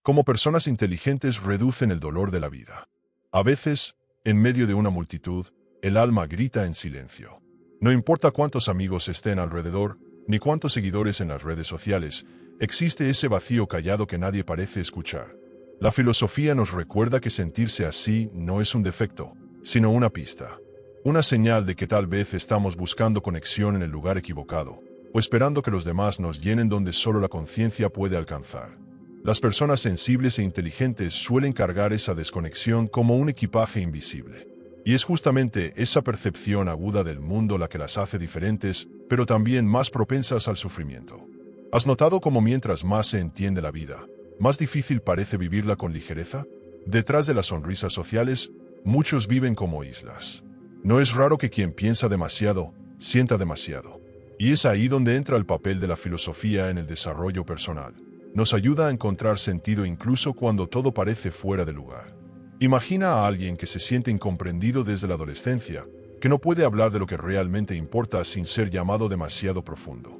Como personas inteligentes reducen el dolor de la vida. A veces, en medio de una multitud, el alma grita en silencio. No importa cuántos amigos estén alrededor, ni cuántos seguidores en las redes sociales, existe ese vacío callado que nadie parece escuchar. La filosofía nos recuerda que sentirse así no es un defecto, sino una pista. Una señal de que tal vez estamos buscando conexión en el lugar equivocado, o esperando que los demás nos llenen donde solo la conciencia puede alcanzar. Las personas sensibles e inteligentes suelen cargar esa desconexión como un equipaje invisible. Y es justamente esa percepción aguda del mundo la que las hace diferentes, pero también más propensas al sufrimiento. ¿Has notado cómo mientras más se entiende la vida, más difícil parece vivirla con ligereza? Detrás de las sonrisas sociales, muchos viven como islas. No es raro que quien piensa demasiado, sienta demasiado. Y es ahí donde entra el papel de la filosofía en el desarrollo personal. Nos ayuda a encontrar sentido incluso cuando todo parece fuera de lugar. Imagina a alguien que se siente incomprendido desde la adolescencia, que no puede hablar de lo que realmente importa sin ser llamado demasiado profundo.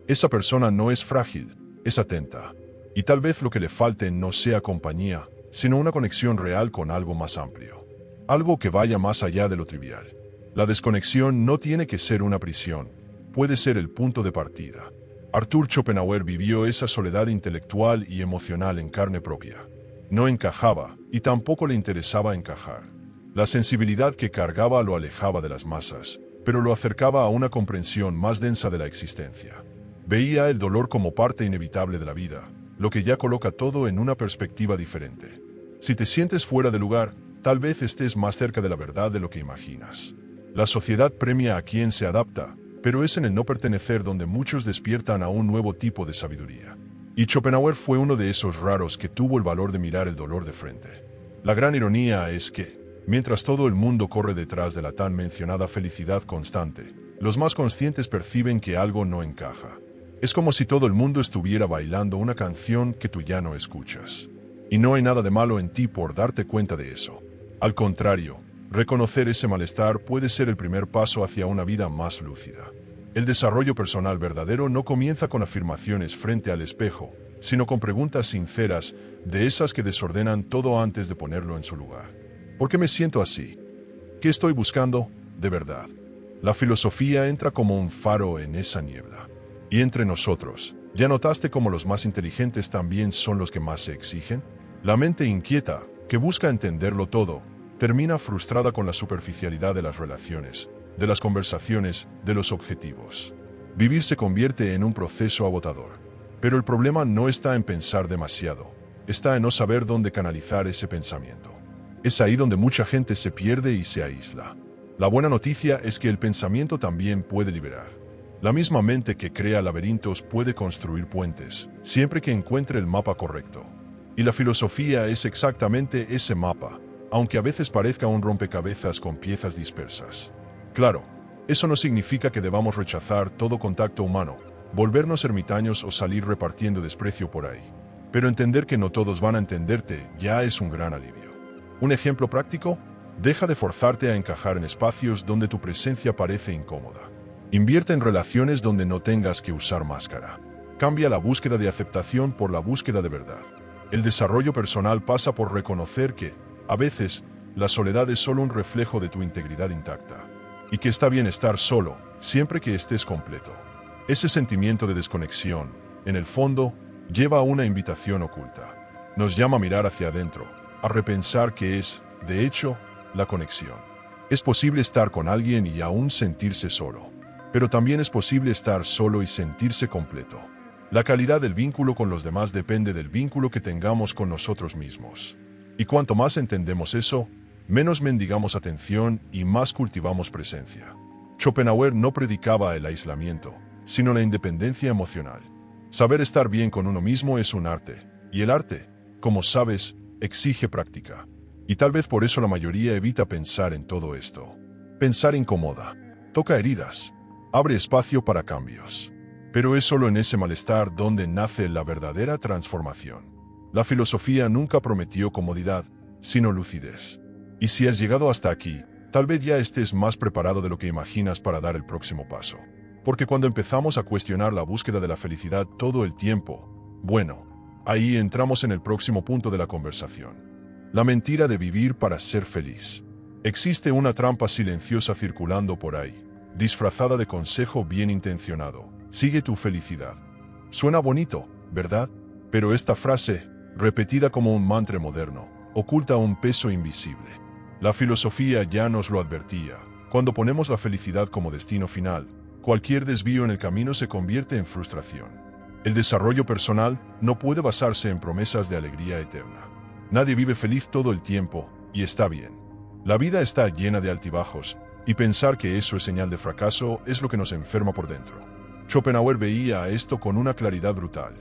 Esa persona no es frágil, es atenta. Y tal vez lo que le falte no sea compañía, sino una conexión real con algo más amplio. Algo que vaya más allá de lo trivial. La desconexión no tiene que ser una prisión, puede ser el punto de partida. Arthur Schopenhauer vivió esa soledad intelectual y emocional en carne propia. No encajaba, y tampoco le interesaba encajar. La sensibilidad que cargaba lo alejaba de las masas, pero lo acercaba a una comprensión más densa de la existencia. Veía el dolor como parte inevitable de la vida, lo que ya coloca todo en una perspectiva diferente. Si te sientes fuera de lugar, tal vez estés más cerca de la verdad de lo que imaginas. La sociedad premia a quien se adapta, pero es en el no pertenecer donde muchos despiertan a un nuevo tipo de sabiduría. Y Schopenhauer fue uno de esos raros que tuvo el valor de mirar el dolor de frente. La gran ironía es que, mientras todo el mundo corre detrás de la tan mencionada felicidad constante, los más conscientes perciben que algo no encaja. Es como si todo el mundo estuviera bailando una canción que tú ya no escuchas. Y no hay nada de malo en ti por darte cuenta de eso. Al contrario, reconocer ese malestar puede ser el primer paso hacia una vida más lúcida. El desarrollo personal verdadero no comienza con afirmaciones frente al espejo, sino con preguntas sinceras, de esas que desordenan todo antes de ponerlo en su lugar. ¿Por qué me siento así? ¿Qué estoy buscando, de verdad? La filosofía entra como un faro en esa niebla. Y entre nosotros, ¿ya notaste cómo los más inteligentes también son los que más se exigen? La mente inquieta, que busca entenderlo todo, termina frustrada con la superficialidad de las relaciones, de las conversaciones, de los objetivos. Vivir se convierte en un proceso agotador. Pero el problema no está en pensar demasiado, está en no saber dónde canalizar ese pensamiento. Es ahí donde mucha gente se pierde y se aísla. La buena noticia es que el pensamiento también puede liberar. La misma mente que crea laberintos puede construir puentes, siempre que encuentre el mapa correcto. Y la filosofía es exactamente ese mapa, aunque a veces parezca un rompecabezas con piezas dispersas. Claro, eso no significa que debamos rechazar todo contacto humano, volvernos ermitaños o salir repartiendo desprecio por ahí. Pero entender que no todos van a entenderte ya es un gran alivio. Un ejemplo práctico: deja de forzarte a encajar en espacios donde tu presencia parece incómoda. Invierte en relaciones donde no tengas que usar máscara. Cambia la búsqueda de aceptación por la búsqueda de verdad. El desarrollo personal pasa por reconocer que, a veces, la soledad es solo un reflejo de tu integridad intacta. Y que está bien estar solo, siempre que estés completo. Ese sentimiento de desconexión, en el fondo, lleva a una invitación oculta. Nos llama a mirar hacia adentro, a repensar qué es, de hecho, la conexión. Es posible estar con alguien y aún sentirse solo. Pero también es posible estar solo y sentirse completo. La calidad del vínculo con los demás depende del vínculo que tengamos con nosotros mismos. Y cuanto más entendemos eso, menos mendigamos atención y más cultivamos presencia. Schopenhauer no predicaba el aislamiento, sino la independencia emocional. Saber estar bien con uno mismo es un arte, y el arte, como sabes, exige práctica. Y tal vez por eso la mayoría evita pensar en todo esto. Pensar incomoda, toca heridas, abre espacio para cambios. Pero es solo en ese malestar donde nace la verdadera transformación. La filosofía nunca prometió comodidad, sino lucidez. Y si has llegado hasta aquí, tal vez ya estés más preparado de lo que imaginas para dar el próximo paso. Porque cuando empezamos a cuestionar la búsqueda de la felicidad todo el tiempo, bueno, Ahí entramos en el próximo punto de la conversación. La mentira de vivir para ser feliz. Existe una trampa silenciosa circulando por ahí, disfrazada de consejo bien intencionado. Sigue tu felicidad. Suena bonito, ¿verdad? Pero esta frase, repetida como un mantra moderno, oculta un peso invisible. La filosofía ya nos lo advertía. Cuando ponemos la felicidad como destino final, cualquier desvío en el camino se convierte en frustración. El desarrollo personal no puede basarse en promesas de alegría eterna. Nadie vive feliz todo el tiempo, y está bien. La vida está llena de altibajos, y pensar que eso es señal de fracaso es lo que nos enferma por dentro. Schopenhauer veía esto con una claridad brutal.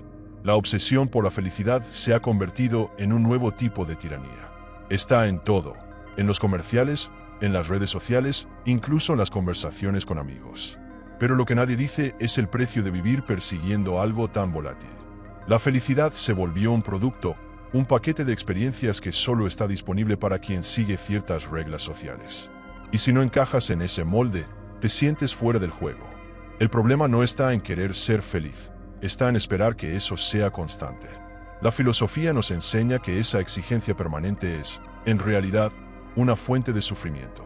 La obsesión por la felicidad se ha convertido en un nuevo tipo de tiranía. Está en todo, en los comerciales, en las redes sociales, incluso en las conversaciones con amigos. Pero lo que nadie dice es el precio de vivir persiguiendo algo tan volátil. La felicidad se volvió un producto, un paquete de experiencias que solo está disponible para quien sigue ciertas reglas sociales. Y si no encajas en ese molde, te sientes fuera del juego. El problema no está en querer ser feliz, está en esperar que eso sea constante. La filosofía nos enseña que esa exigencia permanente es, en realidad, una fuente de sufrimiento.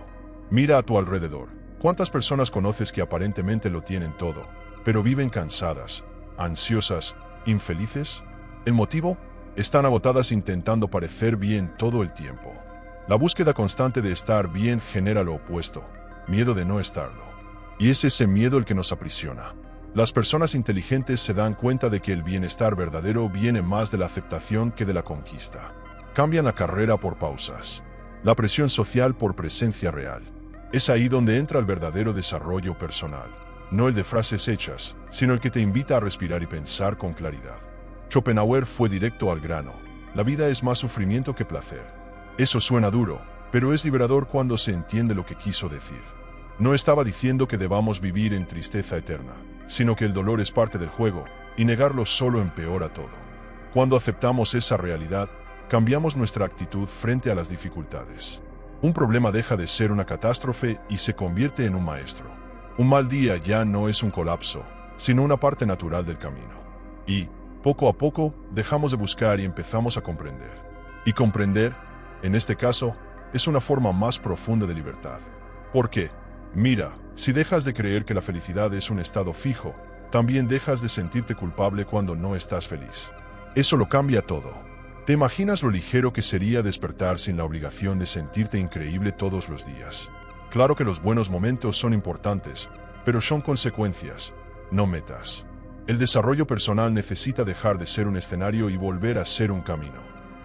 Mira a tu alrededor. ¿Cuántas personas conoces que aparentemente lo tienen todo, pero viven cansadas, ansiosas, infelices? ¿El motivo? Están agotadas intentando parecer bien todo el tiempo. La búsqueda constante de estar bien genera lo opuesto, miedo de no estarlo. Y es ese miedo el que nos aprisiona. Las personas inteligentes se dan cuenta de que el bienestar verdadero viene más de la aceptación que de la conquista. Cambian la carrera por pausas, la presión social por presencia real. Es ahí donde entra el verdadero desarrollo personal, no el de frases hechas, sino el que te invita a respirar y pensar con claridad. Schopenhauer fue directo al grano. La vida es más sufrimiento que placer. Eso suena duro, pero es liberador cuando se entiende lo que quiso decir. No estaba diciendo que debamos vivir en tristeza eterna, sino que el dolor es parte del juego, y negarlo solo empeora todo. Cuando aceptamos esa realidad, cambiamos nuestra actitud frente a las dificultades. Un problema deja de ser una catástrofe y se convierte en un maestro. Un mal día ya no es un colapso, sino una parte natural del camino. Y, poco a poco, dejamos de buscar y empezamos a comprender. Y comprender, en este caso, es una forma más profunda de libertad. ¿Por qué? Mira, si dejas de creer que la felicidad es un estado fijo, también dejas de sentirte culpable cuando no estás feliz. Eso lo cambia todo. ¿Te imaginas lo ligero que sería despertar sin la obligación de sentirte increíble todos los días? Claro que los buenos momentos son importantes, pero son consecuencias, no metas. El desarrollo personal necesita dejar de ser un escenario y volver a ser un camino,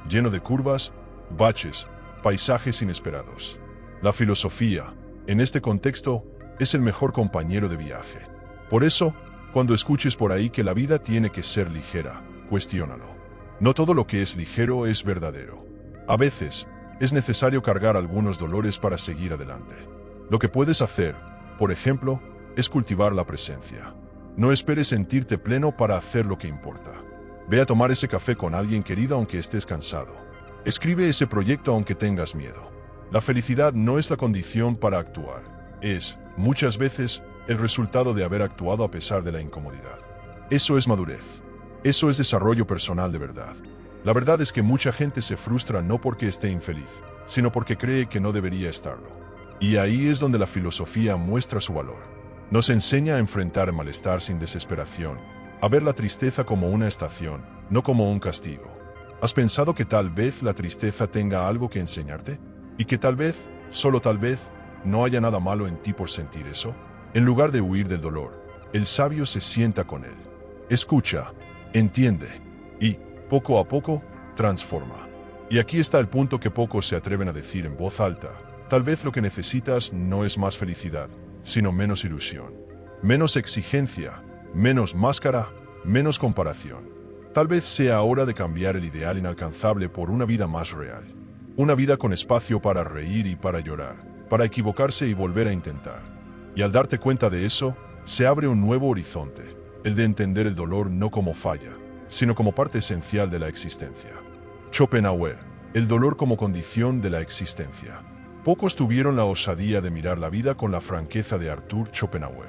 lleno de curvas, baches, paisajes inesperados. La filosofía, en este contexto, es el mejor compañero de viaje. Por eso, cuando escuches por ahí que la vida tiene que ser ligera, cuestiónalo. No todo lo que es ligero es verdadero. A veces, es necesario cargar algunos dolores para seguir adelante. Lo que puedes hacer, por ejemplo, es cultivar la presencia. No esperes sentirte pleno para hacer lo que importa. Ve a tomar ese café con alguien querido aunque estés cansado. Escribe ese proyecto aunque tengas miedo. La felicidad no es la condición para actuar. Es, muchas veces, el resultado de haber actuado a pesar de la incomodidad. Eso es madurez. Eso es desarrollo personal de verdad. La verdad es que mucha gente se frustra no porque esté infeliz, sino porque cree que no debería estarlo. Y ahí es donde la filosofía muestra su valor. Nos enseña a enfrentar el malestar sin desesperación, a ver la tristeza como una estación, no como un castigo. ¿Has pensado que tal vez la tristeza tenga algo que enseñarte? ¿Y que tal vez, solo tal vez, no haya nada malo en ti por sentir eso? En lugar de huir del dolor, el sabio se sienta con él. Escucha, entiende, y, poco a poco, transforma. Y aquí está el punto que pocos se atreven a decir en voz alta. Tal vez lo que necesitas no es más felicidad, sino menos ilusión, menos exigencia, menos máscara, menos comparación. Tal vez sea hora de cambiar el ideal inalcanzable por una vida más real. Una vida con espacio para reír y para llorar, para equivocarse y volver a intentar. Y al darte cuenta de eso, se abre un nuevo horizonte, el de entender el dolor no como falla, sino como parte esencial de la existencia. Schopenhauer, el dolor como condición de la existencia. Pocos tuvieron la osadía de mirar la vida con la franqueza de Arthur Schopenhauer.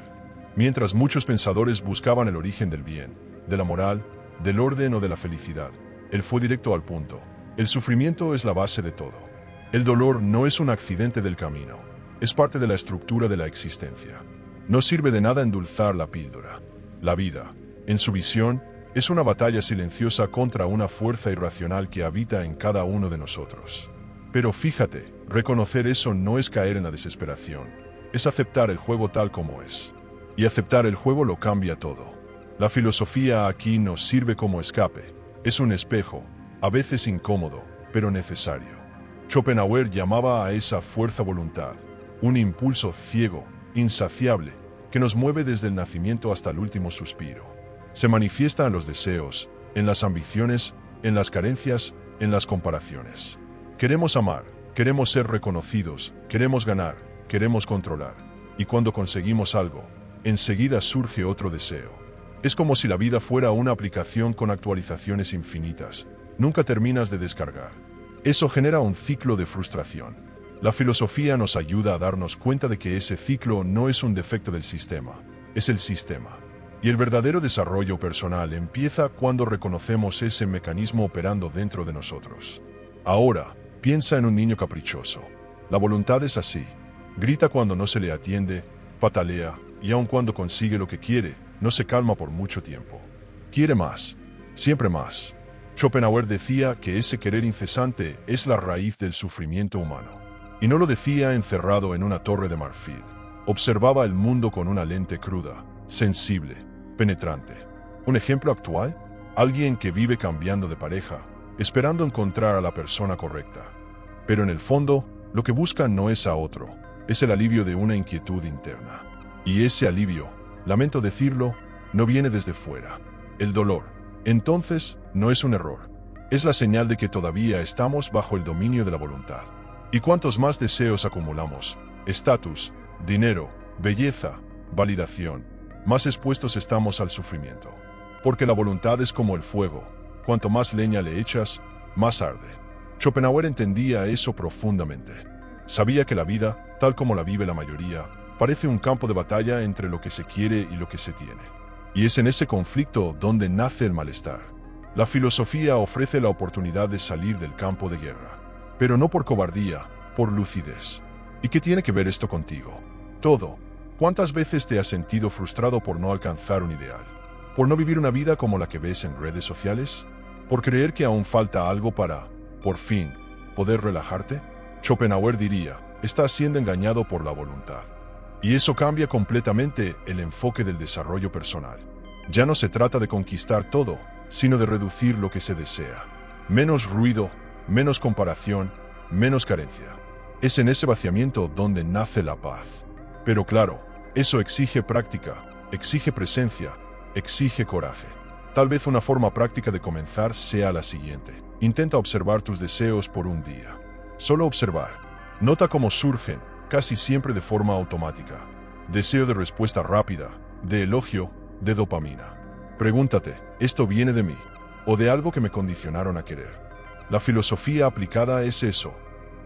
Mientras muchos pensadores buscaban el origen del bien, de la moral, del orden o de la felicidad, Él fue directo al punto. El sufrimiento es la base de todo. El dolor no es un accidente del camino, es parte de la estructura de la existencia. No sirve de nada endulzar la píldora. La vida, en su visión, es una batalla silenciosa contra una fuerza irracional que habita en cada uno de nosotros. Pero fíjate, reconocer eso no es caer en la desesperación, es aceptar el juego tal como es. Y aceptar el juego lo cambia todo. La filosofía aquí nos sirve como escape, es un espejo, a veces incómodo, pero necesario. Schopenhauer llamaba a esa fuerza voluntad, un impulso ciego, insaciable, que nos mueve desde el nacimiento hasta el último suspiro. Se manifiesta en los deseos, en las ambiciones, en las carencias, en las comparaciones. Queremos amar, queremos ser reconocidos, queremos ganar, queremos controlar. Y cuando conseguimos algo, enseguida surge otro deseo. Es como si la vida fuera una aplicación con actualizaciones infinitas. Nunca terminas de descargar. Eso genera un ciclo de frustración. La filosofía nos ayuda a darnos cuenta de que ese ciclo no es un defecto del sistema, es el sistema. Y el verdadero desarrollo personal empieza cuando reconocemos ese mecanismo operando dentro de nosotros. Ahora, piensa en un niño caprichoso. La voluntad es así. Grita cuando no se le atiende, patalea, y aun cuando consigue lo que quiere, no se calma por mucho tiempo. Quiere más, siempre más. Schopenhauer decía que ese querer incesante es la raíz del sufrimiento humano. Y no lo decía encerrado en una torre de marfil. Observaba el mundo con una lente cruda, sensible, penetrante. ¿Un ejemplo actual? Alguien que vive cambiando de pareja, esperando encontrar a la persona correcta. Pero en el fondo, lo que busca no es a otro, es el alivio de una inquietud interna. Y ese alivio, lamento decirlo, no viene desde fuera. El dolor, entonces, no es un error. Es la señal de que todavía estamos bajo el dominio de la voluntad. Y cuantos más deseos acumulamos, estatus, dinero, belleza, validación, más expuestos estamos al sufrimiento. Porque la voluntad es como el fuego, cuanto más leña le echas, más arde. Schopenhauer entendía eso profundamente. Sabía que la vida, tal como la vive la mayoría, parece un campo de batalla entre lo que se quiere y lo que se tiene. Y es en ese conflicto donde nace el malestar. La filosofía ofrece la oportunidad de salir del campo de guerra. Pero no por cobardía, por lucidez. ¿Y qué tiene que ver esto contigo? Todo. ¿Cuántas veces te has sentido frustrado por no alcanzar un ideal? ¿Por no vivir una vida como la que ves en redes sociales? ¿Por creer que aún falta algo para, por fin, poder relajarte? Schopenhauer diría, estás siendo engañado por la voluntad. Y eso cambia completamente el enfoque del desarrollo personal. Ya no se trata de conquistar todo, sino de reducir lo que se desea. Menos ruido, menos comparación, menos carencia. Es en ese vaciamiento donde nace la paz. Pero claro, eso exige práctica, exige presencia, exige coraje. Tal vez una forma práctica de comenzar sea la siguiente. Intenta observar tus deseos por un día. Solo observar. Nota cómo surgen, casi siempre de forma automática. Deseo de respuesta rápida, de elogio, de dopamina. Pregúntate, ¿esto viene de mí? ¿O de algo que me condicionaron a querer? La filosofía aplicada es eso,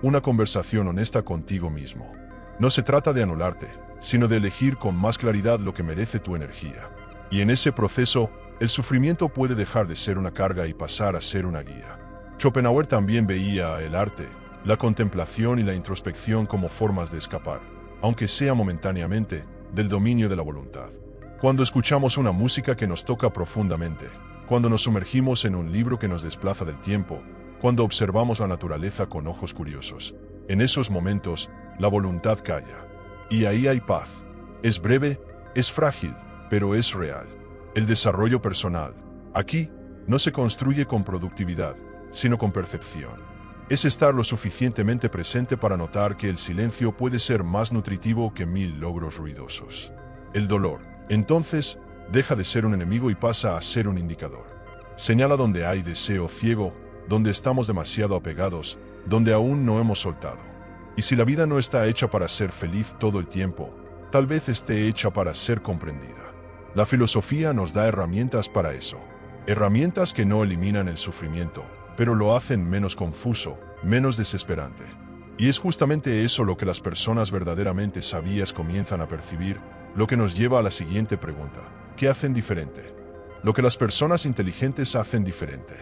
una conversación honesta contigo mismo. No se trata de anularte, sino de elegir con más claridad lo que merece tu energía. Y en ese proceso, el sufrimiento puede dejar de ser una carga y pasar a ser una guía. Schopenhauer también veía el arte, la contemplación y la introspección como formas de escapar, aunque sea momentáneamente, del dominio de la voluntad. Cuando escuchamos una música que nos toca profundamente, cuando nos sumergimos en un libro que nos desplaza del tiempo, cuando observamos la naturaleza con ojos curiosos, en esos momentos, la voluntad calla. Y ahí hay paz. Es breve, es frágil, pero es real. El desarrollo personal, aquí, no se construye con productividad, sino con percepción. Es estar lo suficientemente presente para notar que el silencio puede ser más nutritivo que 1000 logros ruidosos. El dolor, entonces, deja de ser un enemigo y pasa a ser un indicador. Señala donde hay deseo ciego, donde estamos demasiado apegados, donde aún no hemos soltado. Y si la vida no está hecha para ser feliz todo el tiempo, tal vez esté hecha para ser comprendida. La filosofía nos da herramientas para eso. Herramientas que no eliminan el sufrimiento, pero lo hacen menos confuso, menos desesperante. Y es justamente eso lo que las personas verdaderamente sabias comienzan a percibir, lo que nos lleva a la siguiente pregunta. ¿Qué hacen diferente? Lo que las personas inteligentes hacen diferente.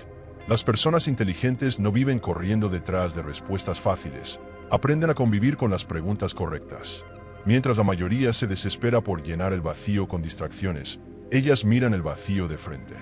Las personas inteligentes no viven corriendo detrás de respuestas fáciles, aprenden a convivir con las preguntas correctas. Mientras la mayoría se desespera por llenar el vacío con distracciones, ellas miran el vacío de frente.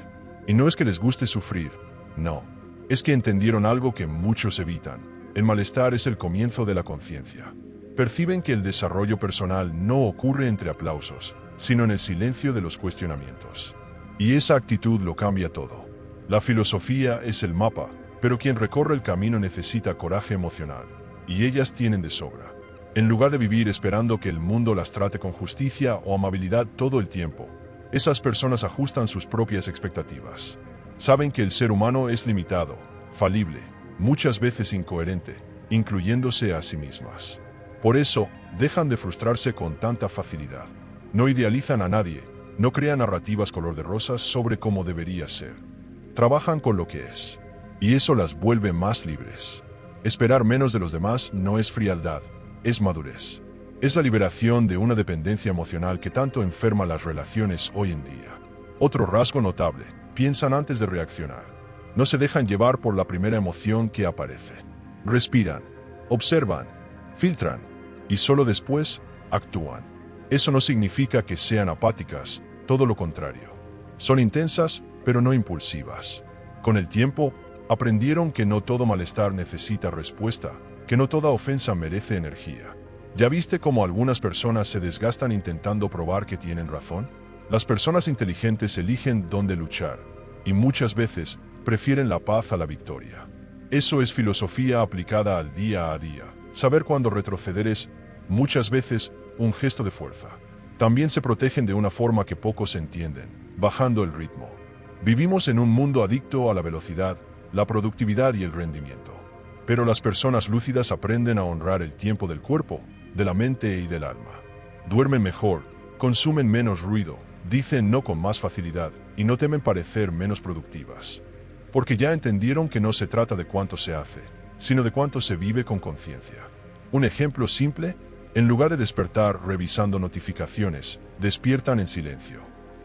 Y no es que les guste sufrir, no. Es que entendieron algo que muchos evitan. El malestar es el comienzo de la conciencia. Perciben que el desarrollo personal no ocurre entre aplausos, sino en el silencio de los cuestionamientos. Y esa actitud lo cambia todo. La filosofía es el mapa, pero quien recorre el camino necesita coraje emocional, y ellas tienen de sobra. En lugar de vivir esperando que el mundo las trate con justicia o amabilidad todo el tiempo, esas personas ajustan sus propias expectativas. Saben que el ser humano es limitado, falible, muchas veces incoherente, incluyéndose a sí mismas. Por eso, dejan de frustrarse con tanta facilidad. No idealizan a nadie, no crean narrativas color de rosas sobre cómo debería ser. Trabajan con lo que es, y eso las vuelve más libres. Esperar menos de los demás no es frialdad, es madurez. Es la liberación de una dependencia emocional que tanto enferma las relaciones hoy en día. Otro rasgo notable: piensan antes de reaccionar. No se dejan llevar por la primera emoción que aparece. Respiran, observan, filtran, y solo después actúan. Eso no significa que sean apáticas, todo lo contrario. Son intensas, pero no impulsivas. Con el tiempo, aprendieron que no todo malestar necesita respuesta, que no toda ofensa merece energía. ¿Ya viste cómo algunas personas se desgastan intentando probar que tienen razón? Las personas inteligentes eligen dónde luchar, y muchas veces prefieren la paz a la victoria. Eso es filosofía aplicada al día a día. Saber cuándo retroceder es, muchas veces, un gesto de fuerza. También se protegen de una forma que pocos entienden, bajando el ritmo. Vivimos en un mundo adicto a la velocidad, la productividad y el rendimiento. Pero las personas lúcidas aprenden a honrar el tiempo del cuerpo, de la mente y del alma. Duermen mejor, consumen menos ruido, dicen no con más facilidad y no temen parecer menos productivas. Porque ya entendieron que no se trata de cuánto se hace, sino de cuánto se vive con conciencia. Un ejemplo simple: en lugar de despertar revisando notificaciones, despiertan en silencio.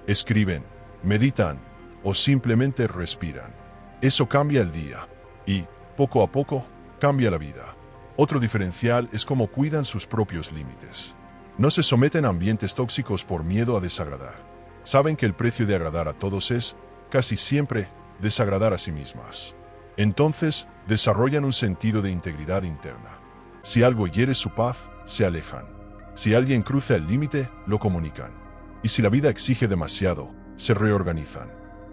Escriben, meditan o simplemente respiran. Eso cambia el día y, poco a poco, cambia la vida. Otro diferencial es cómo cuidan sus propios límites. No se someten a ambientes tóxicos por miedo a desagradar. Saben que el precio de agradar a todos es, casi siempre, desagradar a sí mismas. Entonces, desarrollan un sentido de integridad interna. Si algo hiere su paz, se alejan. Si alguien cruza el límite, lo comunican. Y si la vida exige demasiado, se reorganizan.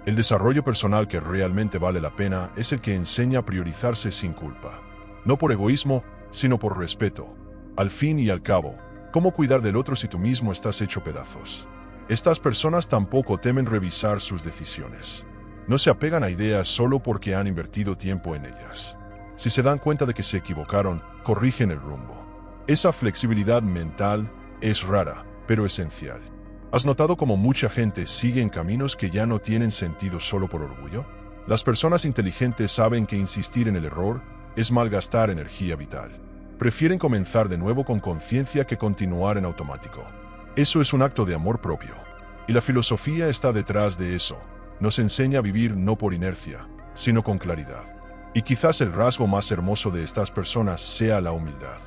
El desarrollo personal que realmente vale la pena es el que enseña a priorizarse sin culpa. No por egoísmo, sino por respeto. Al fin y al cabo, ¿cómo cuidar del otro si tú mismo estás hecho pedazos? Estas personas tampoco temen revisar sus decisiones. No se apegan a ideas solo porque han invertido tiempo en ellas. Si se dan cuenta de que se equivocaron, corrigen el rumbo. Esa flexibilidad mental es rara, pero esencial. ¿Has notado cómo mucha gente sigue en caminos que ya no tienen sentido solo por orgullo? Las personas inteligentes saben que insistir en el error es malgastar energía vital. Prefieren comenzar de nuevo con conciencia que continuar en automático. Eso es un acto de amor propio. Y la filosofía está detrás de eso. Nos enseña a vivir no por inercia, sino con claridad. Y quizás el rasgo más hermoso de estas personas sea la humildad.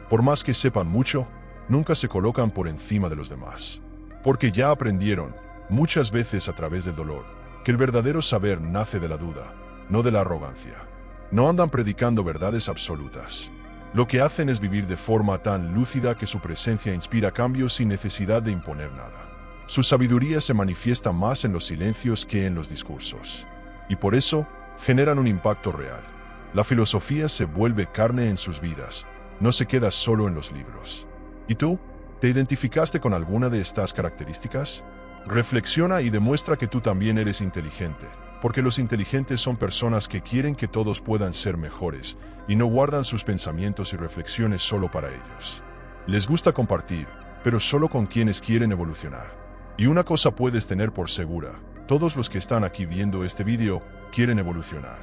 Por más que sepan mucho, nunca se colocan por encima de los demás. Porque ya aprendieron, muchas veces a través del dolor, que el verdadero saber nace de la duda, no de la arrogancia. No andan predicando verdades absolutas. Lo que hacen es vivir de forma tan lúcida que su presencia inspira cambios sin necesidad de imponer nada. Su sabiduría se manifiesta más en los silencios que en los discursos. Y por eso, generan un impacto real. La filosofía se vuelve carne en sus vidas, no se queda solo en los libros. ¿Y tú? ¿Te identificaste con alguna de estas características? Reflexiona y demuestra que tú también eres inteligente, porque los inteligentes son personas que quieren que todos puedan ser mejores y no guardan sus pensamientos y reflexiones solo para ellos. Les gusta compartir, pero solo con quienes quieren evolucionar. Y una cosa puedes tener por segura: todos los que están aquí viendo este video quieren evolucionar.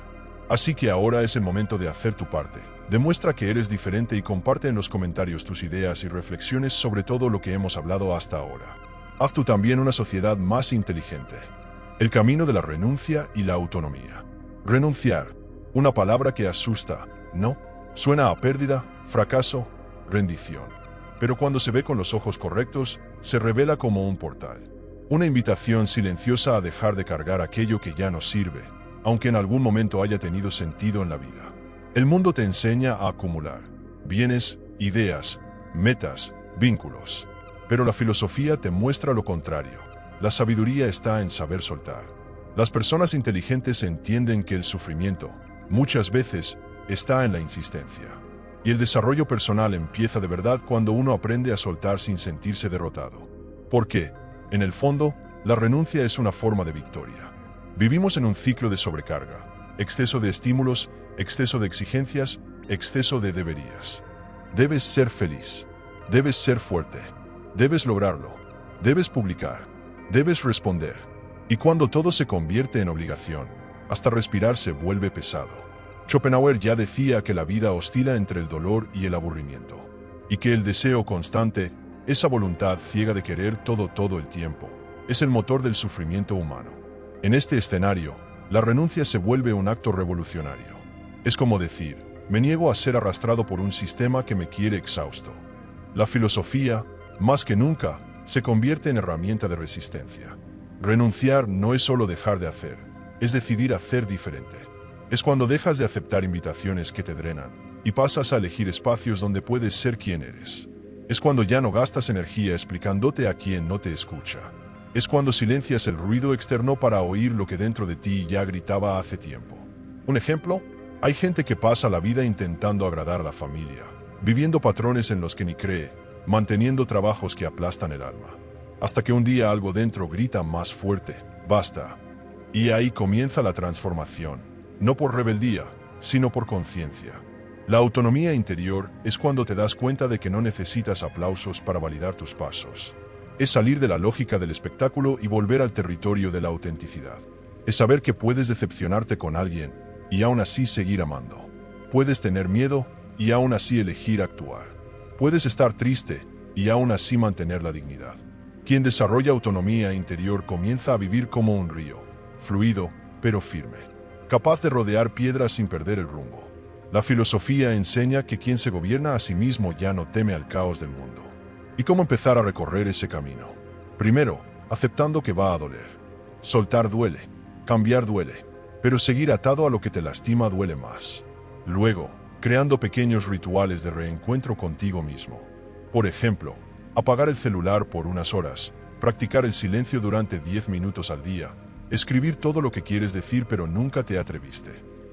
Así que ahora es el momento de hacer tu parte. Demuestra que eres diferente y comparte en los comentarios tus ideas y reflexiones sobre todo lo que hemos hablado hasta ahora. Haz tú también una sociedad más inteligente. El camino de la renuncia y la autonomía. Renunciar. Una palabra que asusta, ¿no? Suena a pérdida, fracaso, rendición. Pero cuando se ve con los ojos correctos, se revela como un portal. Una invitación silenciosa a dejar de cargar aquello que ya no sirve, aunque en algún momento haya tenido sentido en la vida. El mundo te enseña a acumular bienes, ideas, metas, vínculos. Pero la filosofía te muestra lo contrario. La sabiduría está en saber soltar. Las personas inteligentes entienden que el sufrimiento, muchas veces, está en la insistencia. Y el desarrollo personal empieza de verdad cuando uno aprende a soltar sin sentirse derrotado. Porque, en el fondo, la renuncia es una forma de victoria. Vivimos en un ciclo de sobrecarga, exceso de estímulos, exceso de exigencias, exceso de deberías. Debes ser feliz, debes ser fuerte, debes lograrlo, debes publicar, debes responder. Y cuando todo se convierte en obligación, hasta respirar se vuelve pesado. Schopenhauer ya decía que la vida oscila entre el dolor y el aburrimiento, y que el deseo constante, esa voluntad ciega de querer todo el tiempo, es el motor del sufrimiento humano. En este escenario, la renuncia se vuelve un acto revolucionario. Es como decir, me niego a ser arrastrado por un sistema que me quiere exhausto. La filosofía, más que nunca, se convierte en herramienta de resistencia. Renunciar no es solo dejar de hacer, es decidir hacer diferente. Es cuando dejas de aceptar invitaciones que te drenan y pasas a elegir espacios donde puedes ser quien eres. Es cuando ya no gastas energía explicándote a quien no te escucha. Es cuando silencias el ruido externo para oír lo que dentro de ti ya gritaba hace tiempo. Un ejemplo, hay gente que pasa la vida intentando agradar a la familia, viviendo patrones en los que ni cree, manteniendo trabajos que aplastan el alma. Hasta que un día algo dentro grita más fuerte, basta. Y ahí comienza la transformación. No por rebeldía, sino por conciencia. La autonomía interior es cuando te das cuenta de que no necesitas aplausos para validar tus pasos. Es salir de la lógica del espectáculo y volver al territorio de la autenticidad. Es saber que puedes decepcionarte con alguien y aún así seguir amando. Puedes tener miedo y aún así elegir actuar. Puedes estar triste y aún así mantener la dignidad. Quien desarrolla autonomía interior comienza a vivir como un río, fluido, pero firme. Capaz de rodear piedras sin perder el rumbo. La filosofía enseña que quien se gobierna a sí mismo ya no teme al caos del mundo. ¿Y cómo empezar a recorrer ese camino? Primero, aceptando que va a doler. Soltar duele, cambiar duele, pero seguir atado a lo que te lastima duele más. Luego, creando pequeños rituales de reencuentro contigo mismo. Por ejemplo, apagar el celular por unas horas, practicar el silencio durante 10 minutos al día, escribir todo lo que quieres decir pero nunca te atreviste.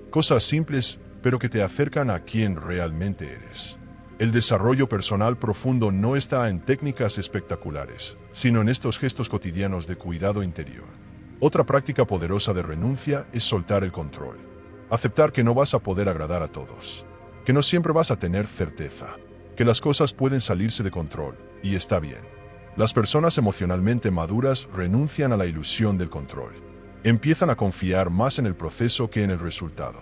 Cosas simples, pero que te acercan a quien realmente eres. El desarrollo personal profundo no está en técnicas espectaculares, sino en estos gestos cotidianos de cuidado interior. Otra práctica poderosa de renuncia es soltar el control. Aceptar que no vas a poder agradar a todos. Que no siempre vas a tener certeza. Que las cosas pueden salirse de control, y está bien. Las personas emocionalmente maduras renuncian a la ilusión del control. Empiezan a confiar más en el proceso que en el resultado.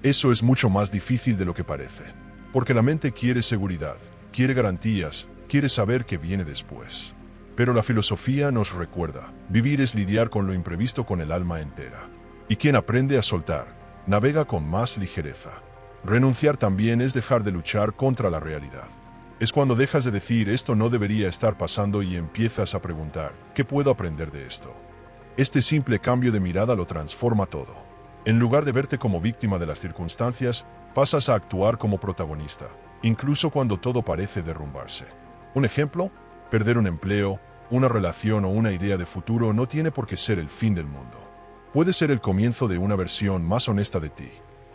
Eso es mucho más difícil de lo que parece. Porque la mente quiere seguridad, quiere garantías, quiere saber qué viene después. Pero la filosofía nos recuerda, vivir es lidiar con lo imprevisto con el alma entera. Y quien aprende a soltar, navega con más ligereza. Renunciar también es dejar de luchar contra la realidad. Es cuando dejas de decir esto no debería estar pasando y empiezas a preguntar, ¿qué puedo aprender de esto? Este simple cambio de mirada lo transforma todo. En lugar de verte como víctima de las circunstancias, pasas a actuar como protagonista, incluso cuando todo parece derrumbarse. Un ejemplo, perder un empleo, una relación o una idea de futuro no tiene por qué ser el fin del mundo. Puede ser el comienzo de una versión más honesta de ti.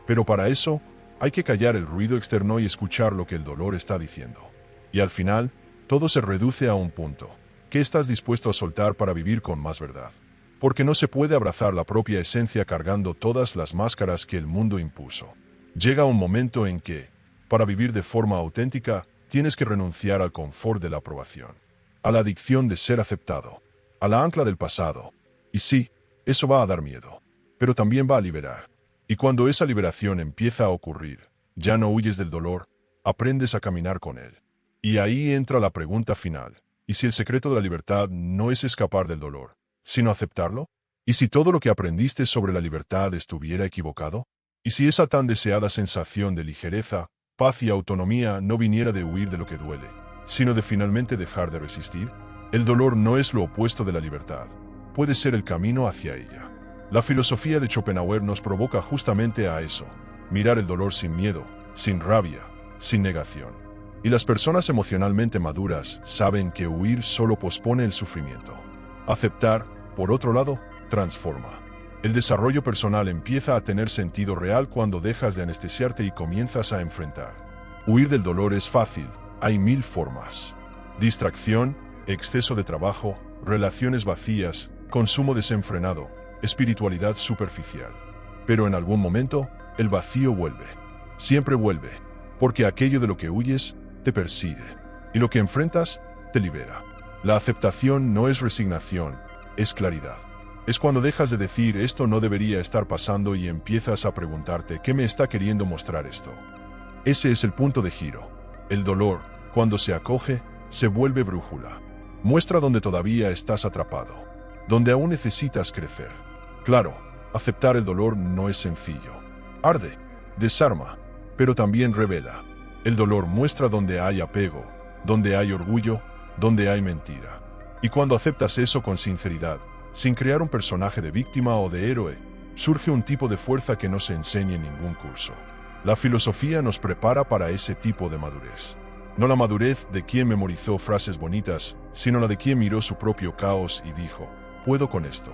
Pero para eso, hay que callar el ruido externo y escuchar lo que el dolor está diciendo. Y al final, todo se reduce a un punto. ¿Qué estás dispuesto a soltar para vivir con más verdad? Porque no se puede abrazar la propia esencia cargando todas las máscaras que el mundo impuso. Llega un momento en que, para vivir de forma auténtica, tienes que renunciar al confort de la aprobación, a la adicción de ser aceptado, a la ancla del pasado. Y sí, eso va a dar miedo, pero también va a liberar. Y cuando esa liberación empieza a ocurrir, ya no huyes del dolor, aprendes a caminar con él. Y ahí entra la pregunta final. ¿Y si el secreto de la libertad no es escapar del dolor, sino aceptarlo? ¿Y si todo lo que aprendiste sobre la libertad estuviera equivocado? ¿Y si esa tan deseada sensación de ligereza, paz y autonomía no viniera de huir de lo que duele, sino de finalmente dejar de resistir? El dolor no es lo opuesto de la libertad, puede ser el camino hacia ella. La filosofía de Schopenhauer nos provoca justamente a eso, mirar el dolor sin miedo, sin rabia, sin negación. Y las personas emocionalmente maduras saben que huir solo pospone el sufrimiento. Aceptar, por otro lado, transforma. El desarrollo personal empieza a tener sentido real cuando dejas de anestesiarte y comienzas a enfrentar. Huir del dolor es fácil, hay 1000 formas. Distracción, exceso de trabajo, relaciones vacías, consumo desenfrenado, espiritualidad superficial. Pero en algún momento, el vacío vuelve. Siempre vuelve, porque aquello de lo que huyes te persigue, y lo que enfrentas te libera. La aceptación no es resignación, es claridad. Es cuando dejas de decir esto no debería estar pasando y empiezas a preguntarte ¿qué me está queriendo mostrar esto? Ese es el punto de giro. El dolor, cuando se acoge, se vuelve brújula. Muestra donde todavía estás atrapado, donde aún necesitas crecer. Claro, aceptar el dolor no es sencillo. Arde, desarma, pero también revela. El dolor muestra donde hay apego, donde hay orgullo, donde hay mentira. Y cuando aceptas eso con sinceridad, sin crear un personaje de víctima o de héroe, surge un tipo de fuerza que no se enseña en ningún curso. La filosofía nos prepara para ese tipo de madurez. No la madurez de quien memorizó frases bonitas, sino la de quien miró su propio caos y dijo, puedo con esto.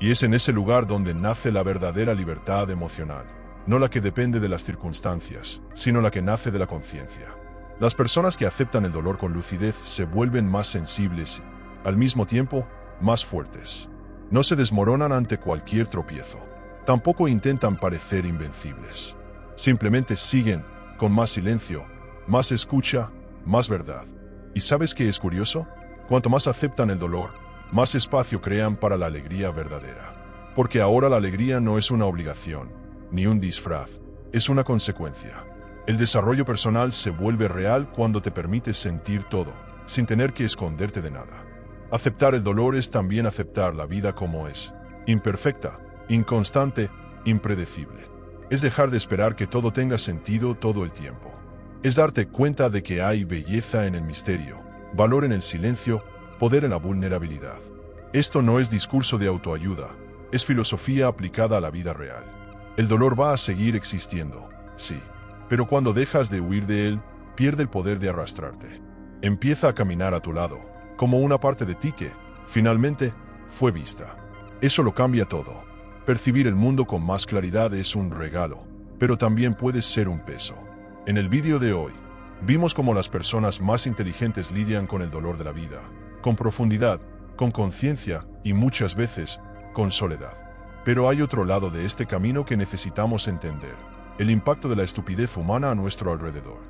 Y es en ese lugar donde nace la verdadera libertad emocional, no la que depende de las circunstancias, sino la que nace de la conciencia. Las personas que aceptan el dolor con lucidez se vuelven más sensibles y, al mismo tiempo, más fuertes. No se desmoronan ante cualquier tropiezo. Tampoco intentan parecer invencibles. Simplemente siguen, con más silencio, más escucha, más verdad. ¿Y sabes qué es curioso? Cuanto más aceptan el dolor, más espacio crean para la alegría verdadera. Porque ahora la alegría no es una obligación, ni un disfraz, es una consecuencia. El desarrollo personal se vuelve real cuando te permites sentir todo, sin tener que esconderte de nada. Aceptar el dolor es también aceptar la vida como es, imperfecta, inconstante, impredecible. Es dejar de esperar que todo tenga sentido todo el tiempo. Es darte cuenta de que hay belleza en el misterio, valor en el silencio, poder en la vulnerabilidad. Esto no es discurso de autoayuda, es filosofía aplicada a la vida real. El dolor va a seguir existiendo, sí, pero cuando dejas de huir de él, pierde el poder de arrastrarte. Empieza a caminar a tu lado, como una parte de ti que, finalmente, fue vista. Eso lo cambia todo. Percibir el mundo con más claridad es un regalo, pero también puede ser un peso. En el vídeo de hoy, vimos cómo las personas más inteligentes lidian con el dolor de la vida, con profundidad, con conciencia y muchas veces, con soledad. Pero hay otro lado de este camino que necesitamos entender, el impacto de la estupidez humana a nuestro alrededor.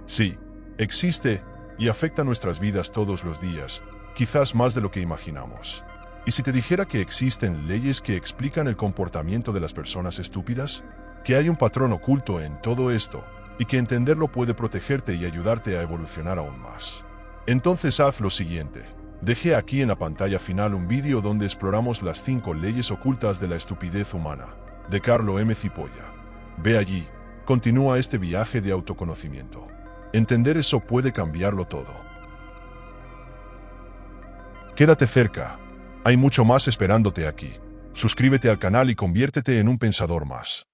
Sí, existe y afecta nuestras vidas todos los días, quizás más de lo que imaginamos. ¿Y si te dijera que existen leyes que explican el comportamiento de las personas estúpidas? Que hay un patrón oculto en todo esto, y que entenderlo puede protegerte y ayudarte a evolucionar aún más. Entonces haz lo siguiente. Dejé aquí en la pantalla final un vídeo donde exploramos las 5 leyes ocultas de la estupidez humana, de Carlo M. Cipolla. Ve allí, continúa este viaje de autoconocimiento. Entender eso puede cambiarlo todo. Quédate cerca. Hay mucho más esperándote aquí. Suscríbete al canal y conviértete en un pensador más.